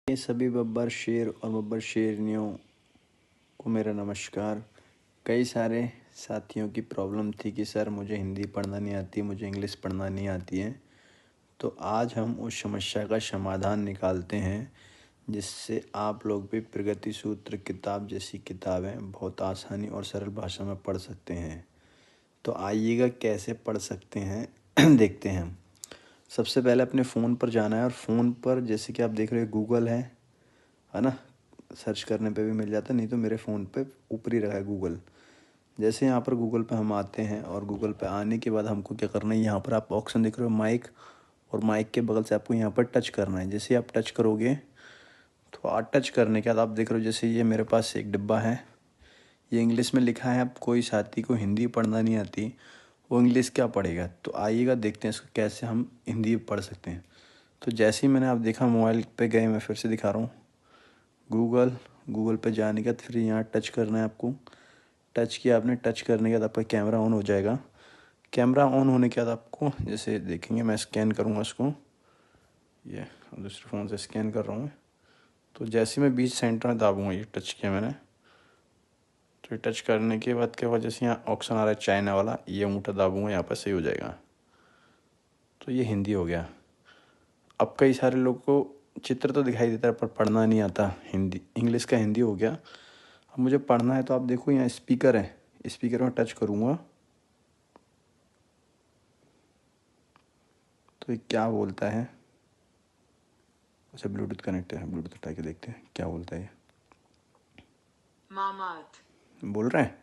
ये सभी बब्बर शेर और बब्बर शेरनियों को मेरा नमस्कार। कई सारे साथियों की प्रॉब्लम थी कि सर मुझे हिंदी पढ़ना नहीं आती, मुझे इंग्लिश पढ़ना नहीं आती है। तो आज हम उस समस्या का समाधान निकालते हैं जिससे आप लोग भी प्रगति सूत्र किताब जैसी किताबें बहुत आसानी और सरल भाषा में पढ़ सकते हैं। तो आइएगा कैसे पढ़ सकते हैं देखते हैं हम। सबसे पहले अपने फ़ोन पर जाना है और फ़ोन पर जैसे कि आप देख रहे हो गूगल है ना, सर्च करने पे भी मिल जाता है, नहीं तो मेरे फ़ोन पे ऊपर ही रखा है गूगल। जैसे यहाँ पर गूगल पे हम आते हैं और गूगल पे आने के बाद हमको क्या करना है, यहाँ पर आप ऑप्शन देख रहे हो माइक, और माइक के बगल से आपको यहाँ पर टच करना है। जैसे आप टच करोगे तो टच करने के बाद आप देख रहे हो जैसे ये मेरे पास एक डिब्बा है, ये इंग्लिश में लिखा है। अब कोई साथी को हिंदी पढ़ना नहीं आती, वो इंग्लिश क्या पढ़ेगा। तो आइएगा देखते हैं इसको कैसे हम हिंदी पढ़ सकते हैं। तो जैसे ही मैंने आप देखा मोबाइल पे गए, मैं फिर से दिखा रहा हूँ गूगल पे जाने के बाद फिर यहाँ टच करना है आपको। टच किया आपने, टच करने के बाद आपका कैमरा ऑन हो जाएगा। कैमरा ऑन होने के बाद आपको जैसे देखेंगे, मैं स्कैन करूँगा इसको, ये दूसरे फ़ोन से स्कैन कर रहा हूँ। तो जैसे मैं बीच सेंटर में दाबूँगा, ये टच किया मैंने, तो ये टच करने के बाद क्या हुआ, जैसे यहाँ ऑप्शन आ रहा है चाइना वाला, ये अंगूठा दाबूँगा, यहाँ पर सही हो जाएगा। तो ये हिंदी हो गया। अब कई सारे लोग को चित्र तो दिखाई देता है पर पढ़ना नहीं आता हिंदी, इंग्लिश का हिंदी हो गया। अब मुझे पढ़ना है तो आप देखो यहाँ स्पीकर है, स्पीकर में टच करूँगा तो ये क्या बोलता है। अच्छा ब्लूटूथ कनेक्ट है, ब्लूटूथ हटा के देखते हैं क्या बोलता है। ये मामात बोल रहे हैं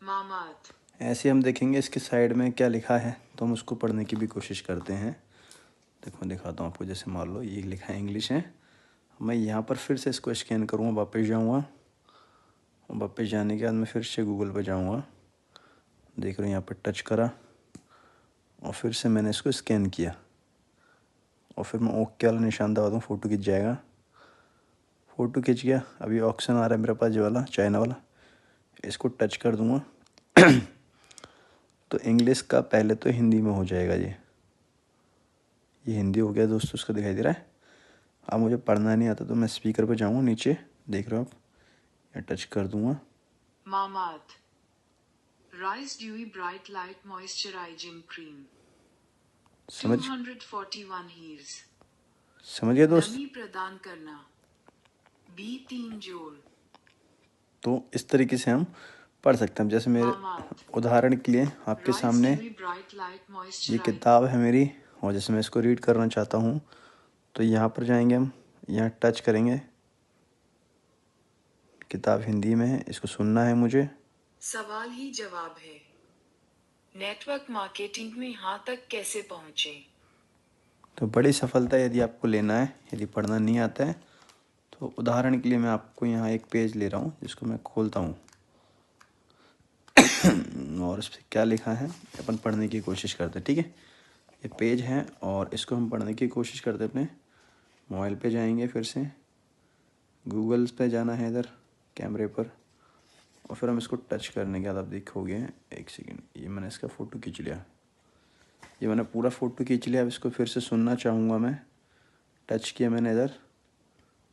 मामात। ऐसे हम देखेंगे इसके साइड में क्या लिखा है, तो हम उसको पढ़ने की भी कोशिश करते हैं। देखो दिखाता हूँ आपको, जैसे मान लो ये लिखा है इंग्लिश है, मैं यहाँ पर फिर से इसको स्कैन करूँगा, वापस जाऊँगा, और वापस जाने के बाद मैं फिर से गूगल पर जाऊँगा। देख रहे हो यहाँ पर टच करा और फिर से मैंने इसको स्कैन किया और फिर मैं ओके वाला निशान दबा दूँ, फ़ोटो खिंच जाएगा। फ़ोटो खिंच गया। अभी ऑप्शन आ रहा है मेरे पास जो वाला चाइना वाला, इसको टच कर दूँगा तो इंग्लिश का पहले तो हिंदी में हो जाएगा। ये हिंदी हो गया दोस्तों, उसका दिखाई दे रहा है। अब मुझे पढ़ना नहीं आता तो मैं स्पीकर पर जाऊँगा, नीचे देख रहे हो आप, या टच कर दूँगा। मामात rice dewy bright light moisturising cream समझ 241 हीर्स समझ गया दोस्त। नमी प्रदान करना B3 जोड़। तो इस तरीके से हम पढ़ सकते हैं। जैसे मेरे मामात उदाहरण के लिए आपके राइस सामने ड्यूई ब्राइट लाइट ये मॉइस्चराइजिंग किताब है मेरी, और जैसे मैं इसको रीड करना चाहता हूँ तो यहाँ पर जाएंगे हम, यहाँ टच करेंगे, किताब हिंदी में है, इसको सुनना है मुझे। सवाल ही जवाब है। नेटवर्क मार्केटिंग में यहाँ तक कैसे पहुँचे। तो बड़ी सफलता यदि आपको लेना है, यदि पढ़ना नहीं आता है तो उदाहरण के लिए मैं आपको यहाँ एक पेज ले रहा हूँ जिसको मैं खोलता हूँ और इस पर क्या लिखा है अपन पढ़ने की कोशिश करते हैं। ठीक है, ये पेज है और इसको हम पढ़ने की कोशिश करते हैं। अपने मोबाइल पे जाएंगे, फिर से गूगल पे जाना है इधर कैमरे पर, और फिर हम इसको टच करने के बाद आप देखोगे, एक सेकेंड, ये मैंने इसका फ़ोटो खींच लिया, ये मैंने पूरा फ़ोटो खींच लिया। अब इसको फिर से सुनना चाहूँगा मैं, टच किया मैंने इधर,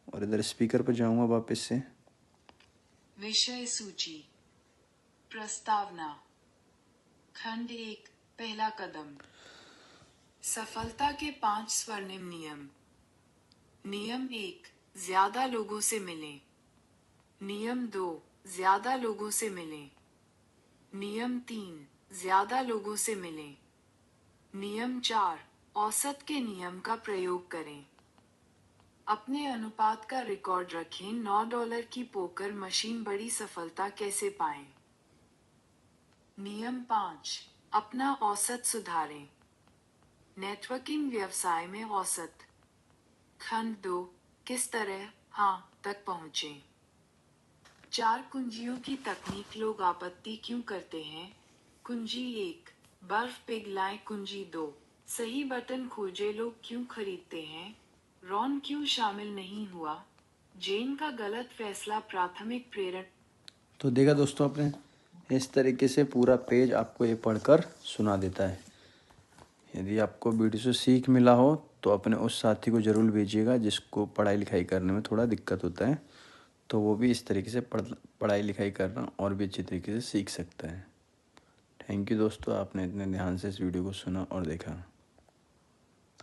और इधर स्पीकर पर जाऊँगा वापस से। विषय सूची प्रस्तावना खंड 1 पहला कदम सफलता के 5 स्वर्णिम नियम। नियम 1 ज्यादा लोगों से मिलें। नियम 2 ज्यादा लोगों से मिलें। नियम 3 ज्यादा लोगों से मिलें। नियम 4 औसत के नियम का प्रयोग करें। अपने अनुपात का रिकॉर्ड रखें। $9 की पोकर मशीन बड़ी सफलता कैसे पाएं। नियम 5 अपना औसत सुधारें। नेटवर्किंग व्यवसाय में औसत। खंड 2 किस तरह हाँ तक पहुँचें। 4 कुंजियों की तकनीक। लोग आपत्ति क्यों करते हैं। कुंजी 1 बर्फ पिघलाएं। कुंजी 2 सही बटन खोजे। लोग क्यों खरीदते हैं। रॉन क्यों शामिल नहीं हुआ। जेन का गलत फैसला। प्राथमिक प्रेरण। तो देखा दोस्तों आपने, इस तरीके से पूरा पेज आपको ये पढ़कर सुना देता है। यदि आपको वीडियो से सीख मिला हो तो अपने उस साथी को ज़रूर भेजिएगा जिसको पढ़ाई लिखाई करने में थोड़ा दिक्कत होता है, तो वो भी इस तरीके से पढ़ाई लिखाई करना और भी अच्छी तरीके से सीख सकता है। थैंक यू दोस्तों, आपने इतने ध्यान से इस वीडियो को सुना और देखा।